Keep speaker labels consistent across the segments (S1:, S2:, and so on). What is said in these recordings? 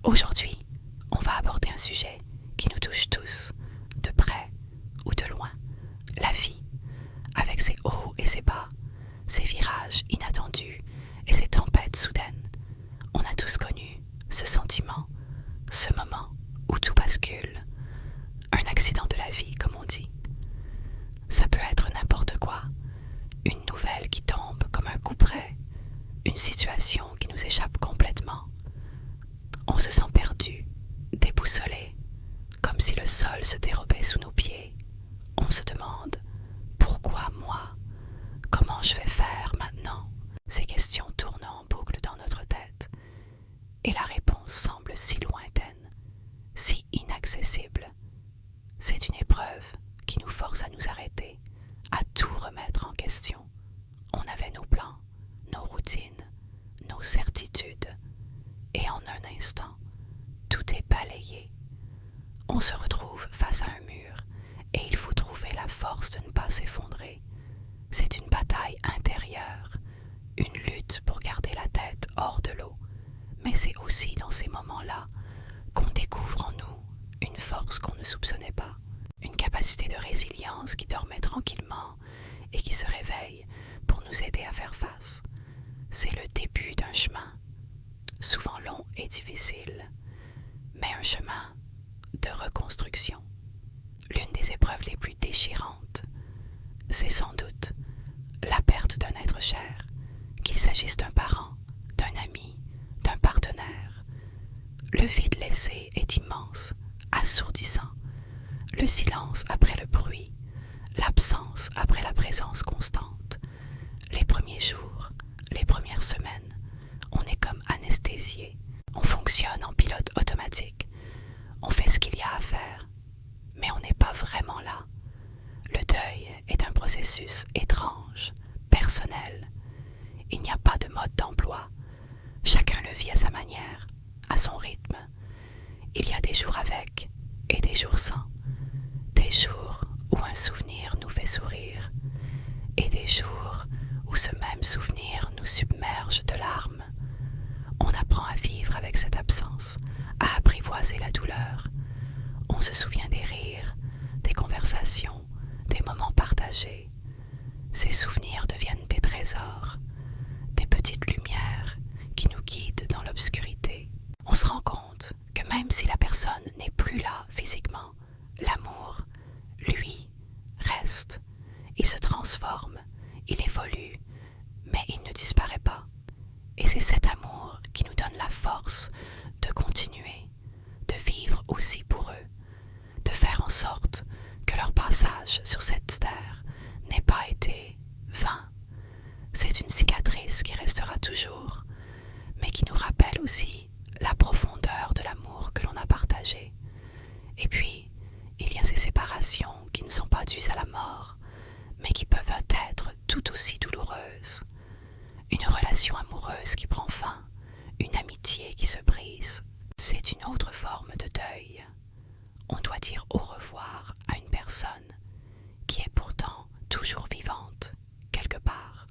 S1: Aujourd'hui, on va aborder un sujet qui nous touche tous, de près ou de loin, la vie, avec ses hauts et ses bas, ses virages inattendus et ses tempêtes soudaines. On a tous connu ce sentiment, ce moment où tout bascule, un accident de la vie comme on dit. Ça peut être n'importe quoi, une nouvelle qui tombe comme un coup près, une situation qui nous échappe complètement. On se sent perdu, déboussolé, comme si le sol se dérobait sous nos pieds. On se demande « Pourquoi moi ? Comment je vais faire maintenant ?» Ces questions tournent en boucle dans notre tête, et la réponse semble si lointaine, si inaccessible. C'est une épreuve qui nous force à nous arrêter, à tout remettre en question. On avait nos plans, nos routines, nos certitudes, et en un instant, tout est balayé. On se retrouve face à un mur, et il faut trouver la force de ne pas s'effondrer. C'est une bataille intérieure, une lutte pour garder la tête hors de l'eau. Mais c'est aussi dans ces moments-là qu'on découvre en nous une force qu'on ne soupçonnait pas, une capacité de résilience qui dormait tranquillement et qui se réveille pour nous aider à faire face. C'est le début d'un chemin, souvent long et difficile, mais un chemin de reconstruction. L'une des épreuves les plus déchirantes, c'est sans doute la perte d'un être cher, qu'il s'agisse d'un parent, d'un ami, d'un partenaire. Le vide laissé est immense, assourdissant. Le silence après le bruit, l'absence après la présence constante. Les premiers jours, les premières semaines, on est comme anesthésié. On fonctionne en pilote automatique. On fait ce qu'il y a à faire, mais on n'est pas vraiment là. Le deuil est un processus étrange, personnel. Il n'y a pas de mode d'emploi. Chacun le vit à sa manière, à son rythme. Il y a des jours avec et des jours sans. Des jours où un souvenir nous fait sourire et des jours où ce même souvenir nous submerge de larmes. On apprend à vivre avec cette absence, à apprivoiser la douleur. On se souvient des rires, des conversations, des moments partagés. Ces souvenirs deviennent des trésors, des petites lumières qui nous guident dans l'obscurité. On se rend compte que même si la personne n'est plus là physiquement, l'amour, lui, reste. Il se transforme, il évolue, mais il ne disparaît pas. Et c'est cet amour qui nous donne la force de continuer, de vivre aussi pour eux, de faire en sorte que leur passage sur cette terre n'ait pas été vain. C'est une cicatrice qui restera toujours, mais qui nous rappelle aussi la profondeur de l'amour que l'on a partagé. Et puis, il y a ces séparations qui ne sont pas dues à la mort, mais qui peuvent être tout aussi douloureuses. Une relation amoureuse qui prend fin, une amitié qui se brise, c'est une autre forme de deuil. On doit dire au revoir à une personne qui est pourtant toujours vivante, quelque part.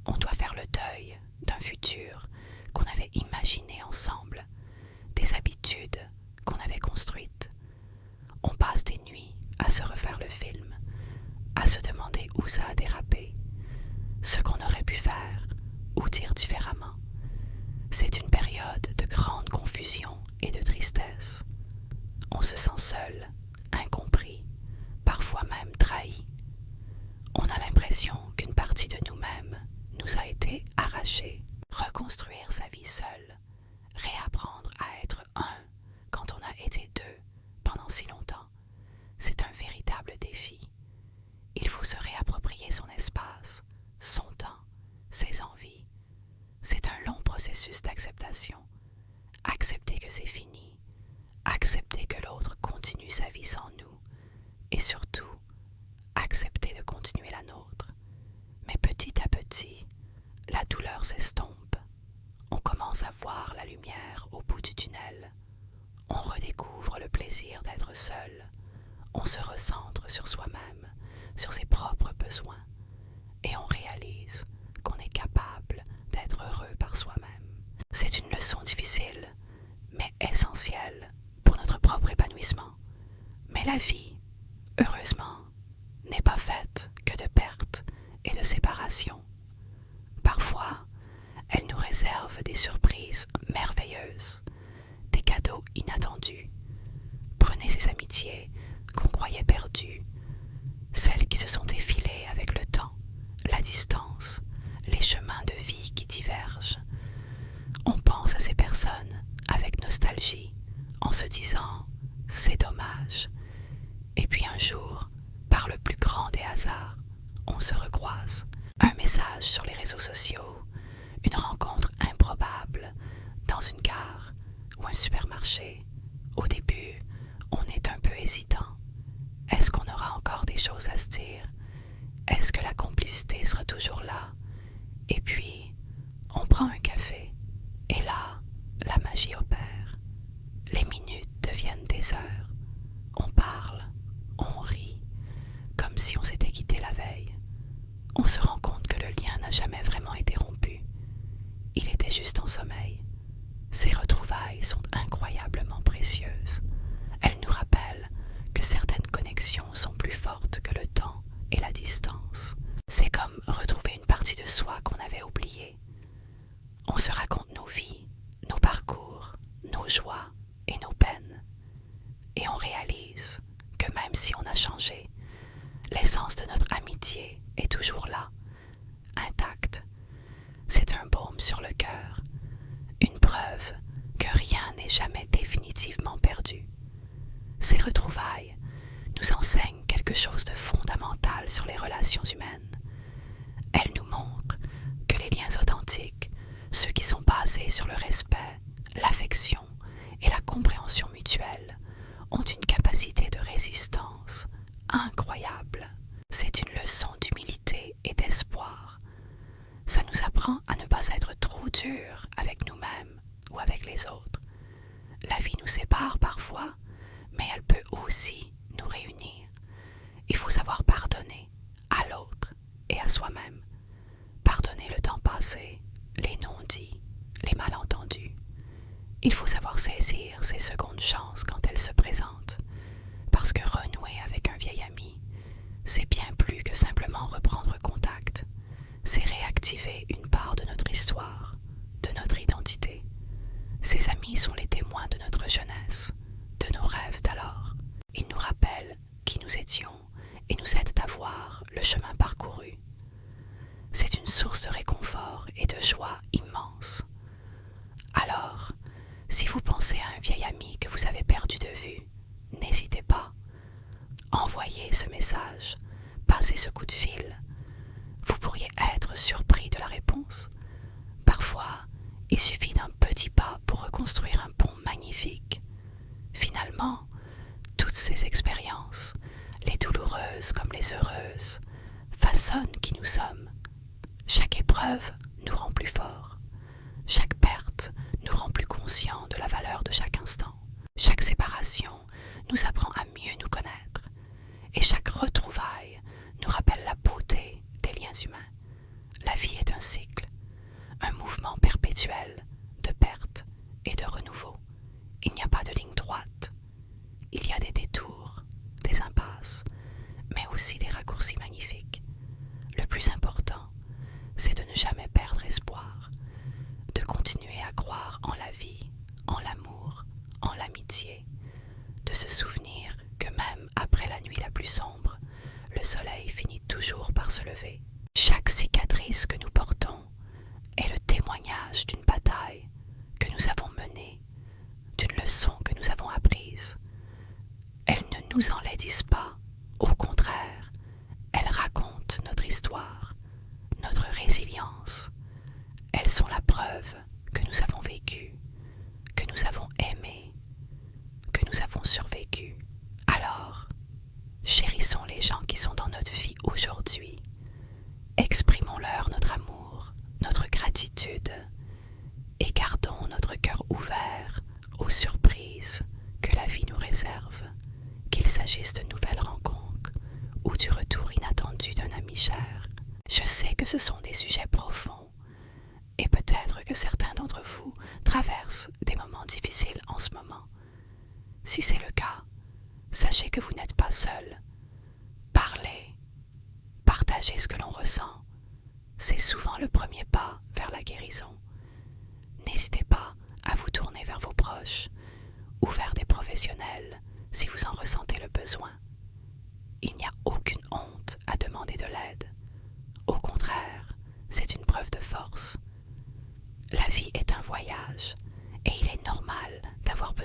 S1: On doit faire le deuil d'un futur qu'on avait imaginé ensemble, des habitudes qu'on avait construites. On passe des nuits à se refaire le film, à se demander où ça a dérapé, ce qu'on aurait pu faire ou dire différemment. C'est une période de grande confusion et de tristesse. On se sent seul, incompris, parfois même trahi. On a l'impression qu'une partie de nous-mêmes nous a été arrachée. Reconstruire sa vie seule, réapprendre à être un quand on a été deux pendant si longtemps, c'est un véritable défi. Il faut se réapproprier son espace, son temps, ses envies. C'est un long processus d'acceptation. Accepter que c'est fini, accepter que l'autre continue sa vie sans nous, et surtout, accepter de continuer la nôtre. Mais petit à petit, la douleur s'estompe. On commence à voir la lumière au bout du tunnel. On redécouvre le plaisir d'être seul. On se recentre sur soi-même, sur ses propres besoins. Et on réalise qu'on est capable d'être heureux par soi-même. C'est une leçon difficile, mais essentielle La vie, heureusement, n'est pas faite que de pertes et de séparations. Parfois, elle nous réserve des surprises merveilleuses, des cadeaux inattendus. Prenez ces amitiés qu'on croyait perdues, celles qui se sont effilées avec le temps, la distance, les chemins de vie qui divergent. On pense à ces personnes avec nostalgie, en se disant « c'est dommage ». Et puis un jour, par le plus grand des hasards, on se recroise. Un message sur les réseaux sociaux, une rencontre improbable dans une gare ou un supermarché. Au début, on est un peu hésitant. Est-ce qu'on aura encore des choses à se dire? Est-ce que la complicité sera toujours là? Et puis, on prend un café, et là, la magie opère. Les minutes deviennent des heures. On parle, on rit, comme si on s'était quitté la veille. On se rend compte que le lien n'a jamais vraiment été rompu. Il était juste en sommeil. Ces retrouvailles sont incroyablement précieuses. Elles nous rappellent que certaines connexions sont plus fortes que le temps et la distance. C'est comme retrouver une partie de soi qu'on avait oubliée. On se raconte nos vies, nos parcours, nos joies et nos peines. Et on réalise que même si on a changé, l'essence de notre amitié est toujours là, intacte. C'est un baume sur le cœur, une preuve que rien n'est jamais définitivement perdu. Ces retrouvailles nous enseignent quelque chose de fondamental sur les relations humaines. Elles nous montrent que les liens authentiques, ceux qui sont basés sur le respect, l'affection et la compréhension mutuelle, ont une capacité de résistance incroyable. C'est une leçon d'humilité et d'espoir. Ça nous apprend à ne pas être trop dur avec nous-mêmes ou avec les autres. La vie nous sépare parfois, mais elle peut aussi nous réunir. Il faut savoir pardonner à l'autre et à soi-même. Pardonner le temps passé, les non-dits, les malentendus. Il faut savoir saisir ces secondes chances quand elles se présentent, parce que renouer avec un vieil ami, c'est bien plus que simplement reprendre contact. C'est réactiver une part de notre histoire, de notre identité. Ces amis sont les témoins de notre jeunesse, de nos rêves d'alors. Ils nous rappellent qui nous étions et nous aident à voir le chemin parcouru. C'est une source de réconfort et de joie immense. Alors, si vous pensez à un vieil ami que vous avez perdu de vue, n'hésitez pas. Envoyez ce message, passez ce coup de fil. Vous pourriez être surpris de la réponse. Parfois, il suffit d'un petit pas pour reconstruire un pont magnifique. Finalement, toutes ces expériences, les douloureuses comme les heureuses, façonnent qui nous sommes. Chaque épreuve nous rend plus forts. Chaque perte nous rend plus conscients de la valeur de chaque instant. Chaque séparation nous apprend à mieux nous connaître. Et chaque retrouvaille nous rappelle la beauté des liens humains. La vie est un cycle, un mouvement perpétuel de perte et de renouveau. Il n'y a pas de ligne droite. Il y a des détours, des impasses, mais aussi des raccourcis magnifiques. Le plus important, c'est de ne jamais perdre espoir, de continuer à croire en la vie, en l'amour, en l'amitié, de se souvenir que même après la nuit la plus sombre, le soleil finit toujours par se lever. Chaque cicatrice que nous portons est le témoignage d'une bataille que nous avons menée, d'une leçon que nous avons apprise. Elles ne nous enlaidissent pas, au contraire, elles racontent notre histoire, notre résilience. Elles sont la preuve que nous avons vécu, que nous avons aimé, que nous avons survécu. Alors, chérissons les gens qui sont dans notre vie aujourd'hui. Exprimons-leur notre amour, notre gratitude et gardons notre cœur ouvert aux surprises que la vie nous réserve, qu'il s'agisse de nouvelles rencontres ou du retour inattendu d'un ami cher. Je sais que ce sont des sujets profonds et peut-être que certains d'entre vous traversent des moments difficiles en ce moment. Si c'est le cas, sachez que vous n'êtes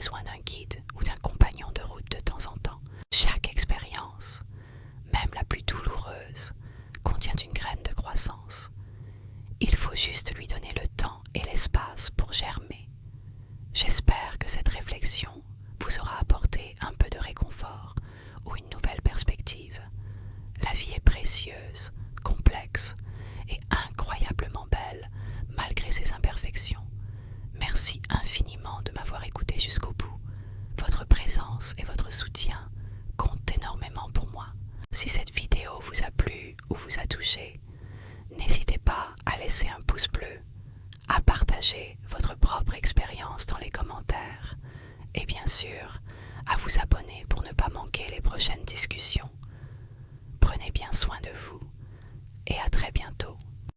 S1: besoin d'un guide ou d'un compagnon de route de temps en temps. Chaque expérience, même la plus douloureuse, contient une graine de croissance. Il faut juste lui donner le temps et l'espace pour germer. J'espère que cette réflexion vous aura apporté un peu de réconfort ou une nouvelle perspective. La vie est précieuse, complexe et incroyablement belle malgré ses imperfections. Merci infiniment de m'avoir écouté jusqu'au bout. Votre présence et votre soutien comptent énormément pour moi. Si cette vidéo vous a plu ou vous a touché, n'hésitez pas à laisser un pouce bleu, à partager votre propre expérience dans les commentaires et bien sûr à vous abonner pour ne pas manquer les prochaines discussions. Prenez bien soin de vous et à très bientôt.